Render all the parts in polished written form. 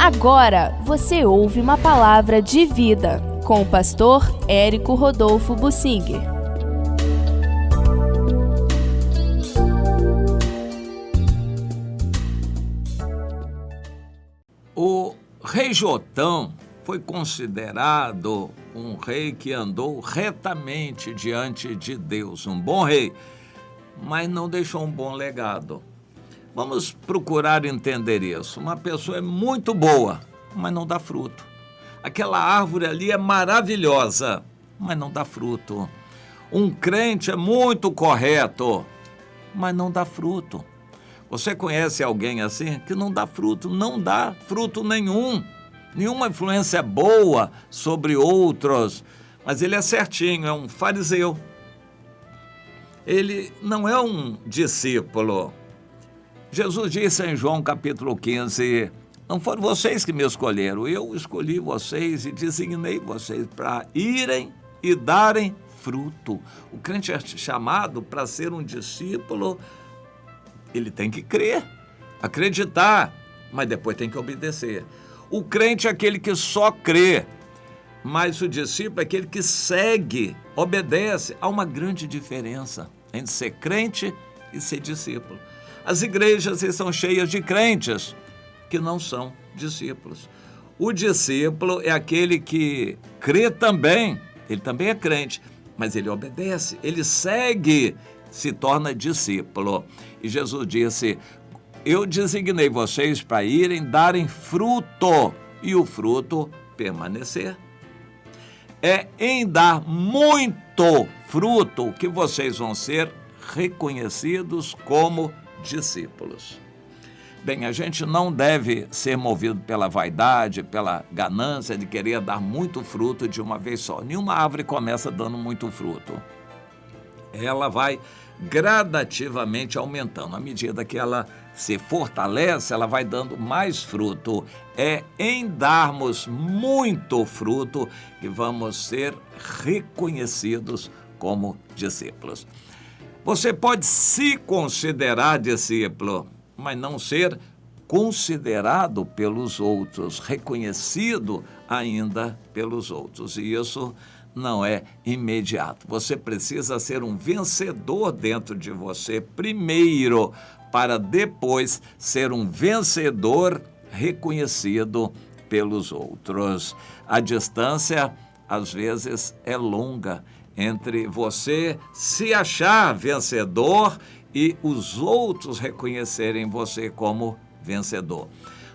Agora você ouve uma palavra de vida com o pastor Érico Rodolfo Bussinger. O rei Jotão foi considerado um rei que andou retamente diante de Deus, um bom rei, mas não deixou um bom legado. Vamos procurar entender isso. Uma pessoa é muito boa, mas não dá fruto. Aquela árvore ali é maravilhosa, mas não dá fruto. Um crente é muito correto, mas não dá fruto. Você conhece alguém assim que não dá fruto nenhum. Nenhuma influência boa sobre outros, mas ele é certinho, é um fariseu. Ele não é um discípulo. Jesus disse em João capítulo 15, não foram vocês que me escolheram, eu escolhi vocês e designei vocês para irem e darem fruto. O crente é chamado para ser um discípulo, ele tem que crer, acreditar, mas depois tem que obedecer. O crente é aquele que só crê, mas o discípulo é aquele que segue, obedece. Há uma grande diferença entre ser crente e ser discípulo. As igrejas estão cheias de crentes que não são discípulos. O discípulo é aquele que crê também, ele também é crente, mas ele obedece, ele segue, se torna discípulo. E Jesus disse, eu designei vocês para irem darem fruto e o fruto permanecer. É em dar muito fruto que vocês vão ser reconhecidos como discípulos. Bem, a gente não deve ser movido pela vaidade, pela ganância de querer dar muito fruto de uma vez só. Nenhuma árvore começa dando muito fruto. Ela vai gradativamente aumentando. À medida que ela se fortalece, ela vai dando mais fruto. É em darmos muito fruto que vamos ser reconhecidos como discípulos. Você pode se considerar discípulo, mas não ser considerado pelos outros, reconhecido ainda pelos outros. E isso não é imediato. Você precisa ser um vencedor dentro de você primeiro, para depois ser um vencedor reconhecido pelos outros. A distância, às vezes, é longa entre você se achar vencedor e os outros reconhecerem você como vencedor.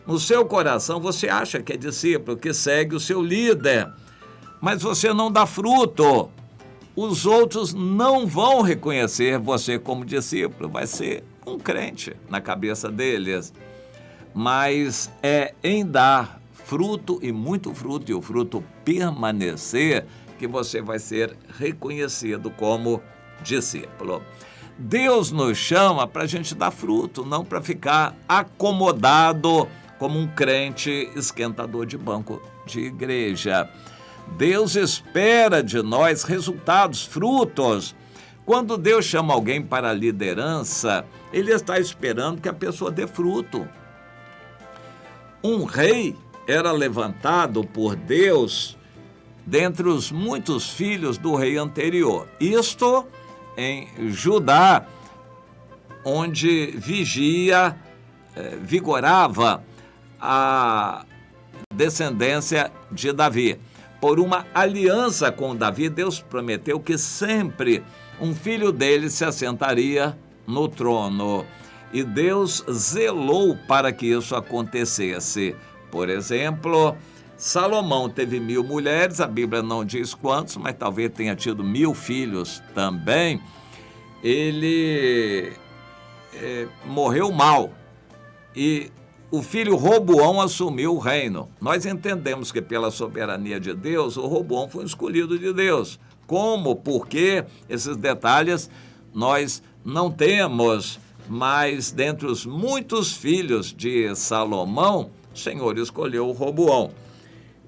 No seu coração, você acha que é discípulo, que segue o seu líder, mas você não dá fruto. Os outros não vão reconhecer você como discípulo, vai ser um crente na cabeça deles. Mas é em dar fruto e muito fruto, e o fruto permanecer, que você vai ser reconhecido como discípulo. Deus nos chama para a gente dar fruto, não para ficar acomodado como um crente esquentador de banco de igreja. Deus espera de nós resultados, frutos. Quando Deus chama alguém para a liderança, Ele está esperando que a pessoa dê fruto. Um rei era levantado por Deus dentre os muitos filhos do rei anterior. Isto em Judá, onde vigorava a descendência de Davi. Por uma aliança com Davi, Deus prometeu que sempre um filho dele se assentaria no trono. E Deus zelou para que isso acontecesse. Por exemplo, Salomão teve 1000 mulheres, a Bíblia não diz quantos, mas talvez tenha tido 1000 filhos também. Ele morreu mal e o filho Roboão assumiu o reino. Nós entendemos que pela soberania de Deus, o Roboão foi escolhido de Deus. Como, por quê? Esses detalhes nós não temos, mas dentre os muitos filhos de Salomão, o Senhor escolheu o Roboão.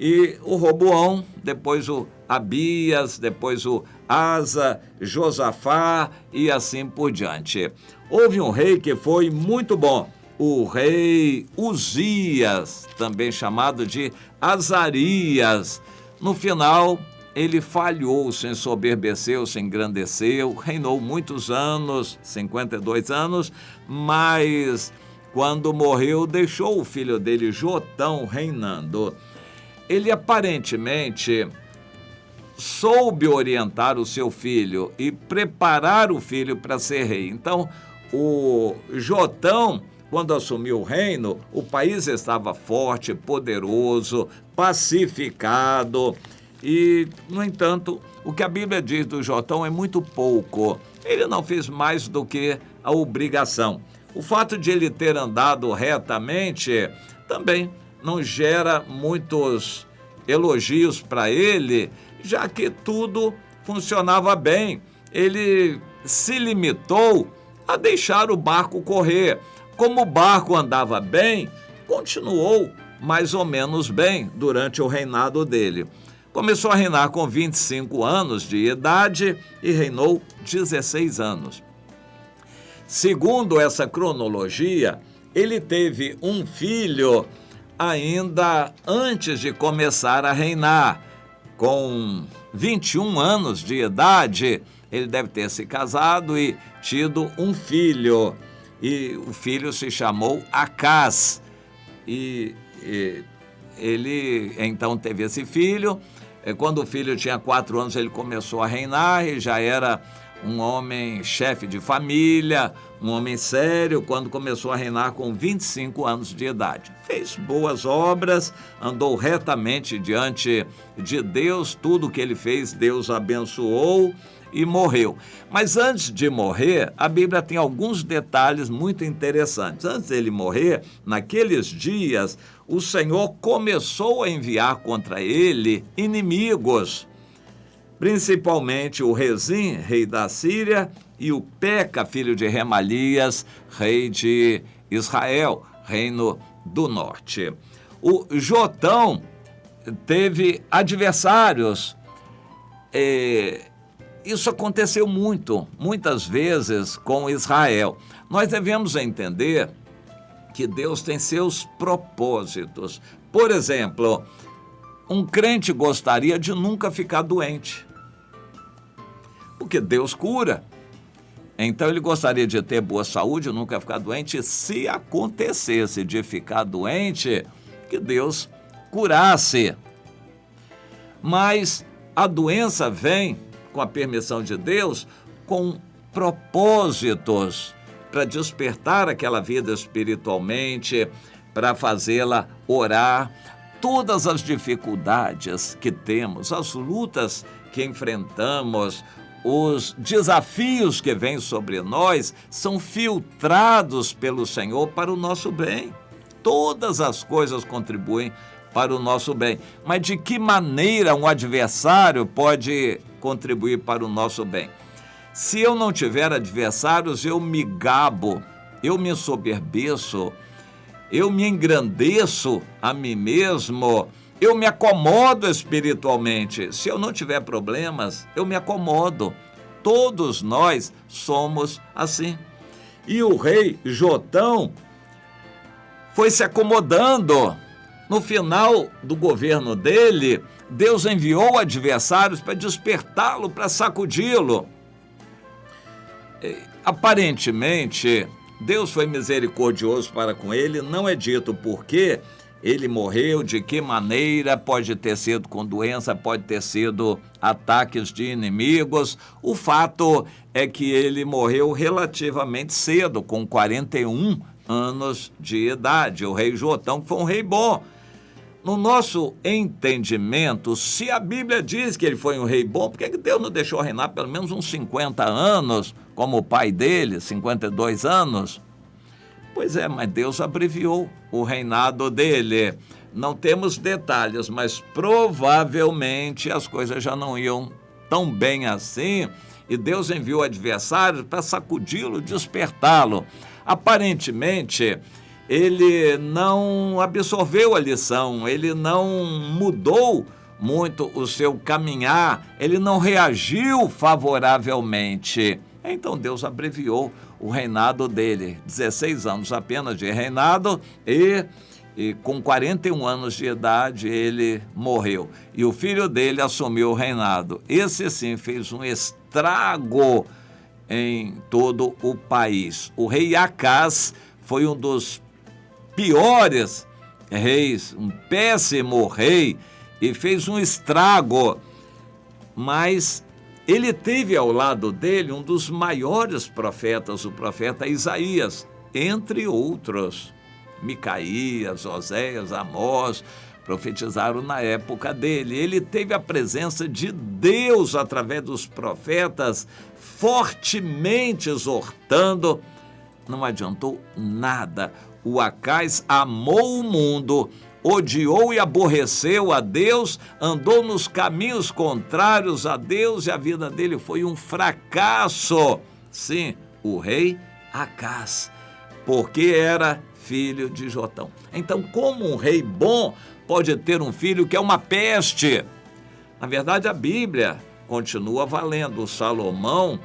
E o Roboão, depois o Abias, depois o Asa, Josafá e assim por diante. Houve um rei que foi muito bom, o rei Uzias, também chamado de Azarias. No final, ele falhou, se ensoberbeceu, se engrandeceu, reinou muitos anos, 52 anos, mas quando morreu, deixou o filho dele, Jotão, reinando. Ele aparentemente soube orientar o seu filho e preparar o filho para ser rei. Então, o Jotão, quando assumiu o reino, o país estava forte, poderoso, pacificado. E, no entanto, o que a Bíblia diz do Jotão é muito pouco. Ele não fez mais do que a obrigação. O fato de ele ter andado retamente também não gera muitos elogios para ele, já que tudo funcionava bem. Ele se limitou a deixar o barco correr. Como o barco andava bem, continuou mais ou menos bem durante o reinado dele. Começou a reinar com 25 anos de idade e reinou 16 anos. Segundo essa cronologia, ele teve um filho ainda antes de começar a reinar. Com 21 anos de idade, ele deve ter se casado e tido um filho. E o filho se chamou Acás. E ele então teve esse filho. Quando o filho tinha 4 anos, ele começou a reinar e já era um homem chefe de família, um homem sério, quando começou a reinar com 25 anos de idade. Fez boas obras, andou retamente diante de Deus, tudo que ele fez, Deus abençoou e morreu. Mas antes de morrer, a Bíblia tem alguns detalhes muito interessantes. Antes dele morrer, naqueles dias, o Senhor começou a enviar contra ele inimigos, principalmente o Rezim, rei da Síria, e o Peca, filho de Remalias, rei de Israel, reino do norte. O Jotão teve adversários. Isso aconteceu muitas vezes com Israel. Nós devemos entender que Deus tem seus propósitos. Por exemplo, um crente gostaria de nunca ficar doente, porque Deus cura. Então ele gostaria de ter boa saúde, nunca ficar doente. Se acontecesse de ficar doente, que Deus curasse. Mas a doença vem, com a permissão de Deus, com propósitos para despertar aquela vida espiritualmente, para fazê-la orar. Todas as dificuldades que temos, as lutas que enfrentamos, os desafios que vêm sobre nós são filtrados pelo Senhor para o nosso bem. Todas as coisas contribuem para o nosso bem. Mas de que maneira um adversário pode contribuir para o nosso bem? Se eu não tiver adversários, eu me gabo, eu me ensoberbeço, eu me engrandeço a mim mesmo, eu me acomodo espiritualmente. Se eu não tiver problemas, eu me acomodo. Todos nós somos assim. E o rei Jotão foi se acomodando. No final do governo dele, Deus enviou adversários para despertá-lo, para sacudi-lo. Aparentemente, Deus foi misericordioso para com ele, não é dito por quê ele morreu, de que maneira, pode ter sido com doença, pode ter sido ataques de inimigos. O fato é que ele morreu relativamente cedo, com 41 anos de idade. O rei Jotão foi um rei bom. No nosso entendimento, se a Bíblia diz que ele foi um rei bom, por que Deus não deixou reinar pelo menos uns 50 anos, como o pai dele, 52 anos? Pois é, mas Deus abreviou o reinado dele. Não temos detalhes, mas provavelmente as coisas já não iam tão bem assim, e Deus enviou adversários para sacudi-lo, despertá-lo. Aparentemente, ele não absorveu a lição, ele não mudou muito o seu caminhar, ele não reagiu favoravelmente Então Deus abreviou o reinado dele, 16 anos apenas de reinado, e com 41 anos de idade ele morreu. E o filho dele assumiu o reinado. Esse sim fez um estrago em todo o país. O rei Acaz foi um dos piores reis, um péssimo rei, e fez um estrago. Mas ele teve ao lado dele um dos maiores profetas, o profeta Isaías, entre outros. Micaías, Oséias, Amós, profetizaram na época dele. Ele teve a presença de Deus através dos profetas, fortemente exortando. Não adiantou nada. O Acaz amou o mundo, odiou e aborreceu a Deus, andou nos caminhos contrários a Deus e a vida dele foi um fracasso. Sim, o rei Acaz, porque era filho de Jotão. Então, como um rei bom pode ter um filho que é uma peste? Na verdade, a Bíblia continua valendo. O Salomão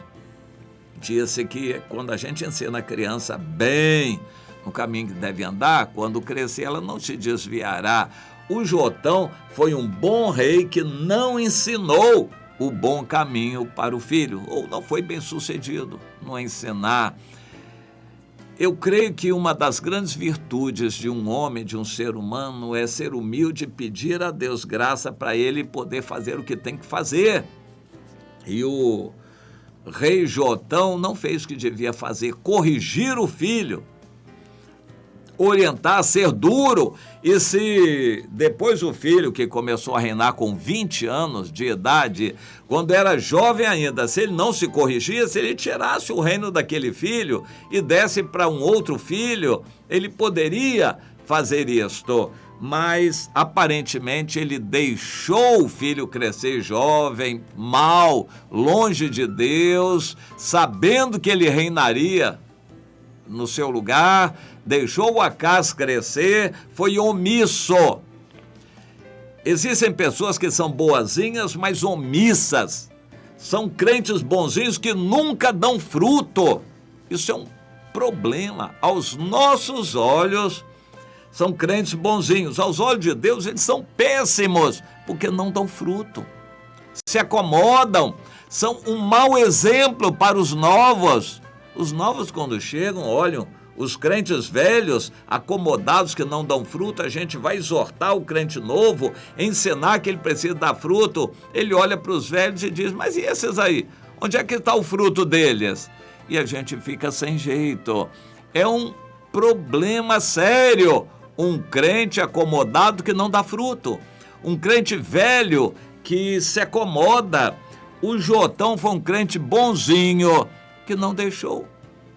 disse que quando a gente ensina a criança bem no caminho que deve andar, quando crescer ela não se desviará. O Jotão foi um bom rei que não ensinou o bom caminho para o filho, ou não foi bem sucedido no ensinar. Eu creio que uma das grandes virtudes de um homem, de um ser humano, é ser humilde e pedir a Deus graça para ele poder fazer o que tem que fazer. E o rei Jotão não fez o que devia fazer, corrigir o filho, orientar, ser duro. E se depois o filho, que começou a reinar com 20 anos de idade, quando era jovem ainda, se ele não se corrigisse, se ele tirasse o reino daquele filho e desse para um outro filho, ele poderia fazer isto. Mas aparentemente ele deixou o filho crescer jovem, mal, longe de Deus, sabendo que ele reinaria no seu lugar, deixou o Acaz crescer, foi omisso. Existem pessoas que são boazinhas, mas omissas. São crentes bonzinhos que nunca dão fruto. Isso é um problema. Aos nossos olhos, são crentes bonzinhos. Aos olhos de Deus, eles são péssimos, porque não dão fruto. Se acomodam, são um mau exemplo para os novos. Os novos, quando chegam, olham os crentes velhos, acomodados, que não dão fruto, a gente vai exortar o crente novo, ensinar que ele precisa dar fruto. Ele olha para os velhos e diz, mas e esses aí? Onde é que está o fruto deles? E a gente fica sem jeito. É um problema sério. Um crente acomodado que não dá fruto. Um crente velho que se acomoda. O Jotão foi um crente bonzinho, que não deixou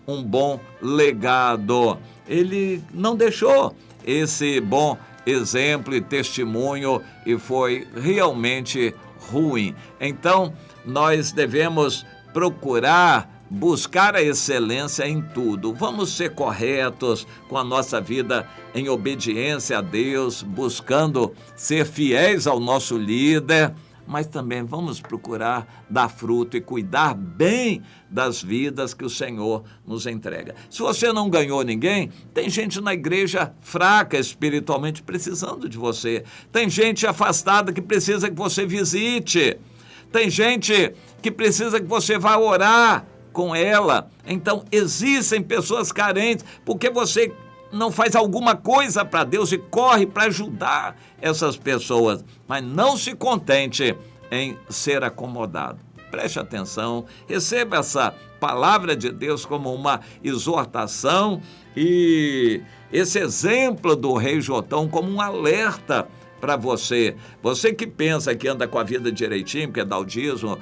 um bom legado. Ele não deixou esse bom exemplo e testemunho e foi realmente ruim. Então, nós devemos procurar buscar a excelência em tudo. Vamos ser corretos com a nossa vida em obediência a Deus, buscando ser fiéis ao nosso líder, mas também vamos procurar dar fruto e cuidar bem das vidas que o Senhor nos entrega. Se você não ganhou ninguém, tem gente na igreja fraca espiritualmente precisando de você. Tem gente afastada que precisa que você visite. Tem gente que precisa que você vá orar com ela. Então, existem pessoas carentes porque você não faz alguma coisa para Deus e corre para ajudar essas pessoas. Mas não se contente em ser acomodado. Preste atenção, receba essa palavra de Deus como uma exortação e esse exemplo do rei Jotão como um alerta para você. Você que pensa que anda com a vida direitinho, que dá o dízimo,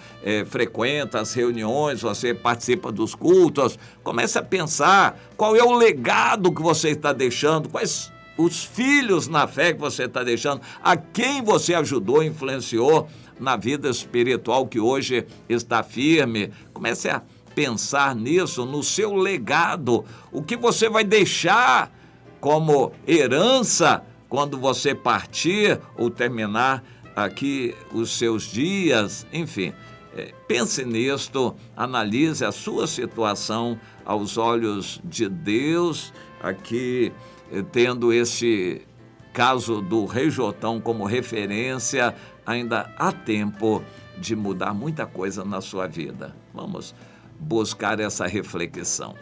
frequenta as reuniões, você participa dos cultos, comece a pensar qual é o legado que você está deixando, quais os filhos na fé que você está deixando, a quem você ajudou, influenciou na vida espiritual que hoje está firme. Comece a pensar nisso, no seu legado, o que você vai deixar como herança quando você partir ou terminar aqui os seus dias. Enfim, Pense nisto, analise a sua situação aos olhos de Deus, aqui tendo este caso do Rei Jotão como referência, ainda há tempo de mudar muita coisa na sua vida. Vamos buscar essa reflexão.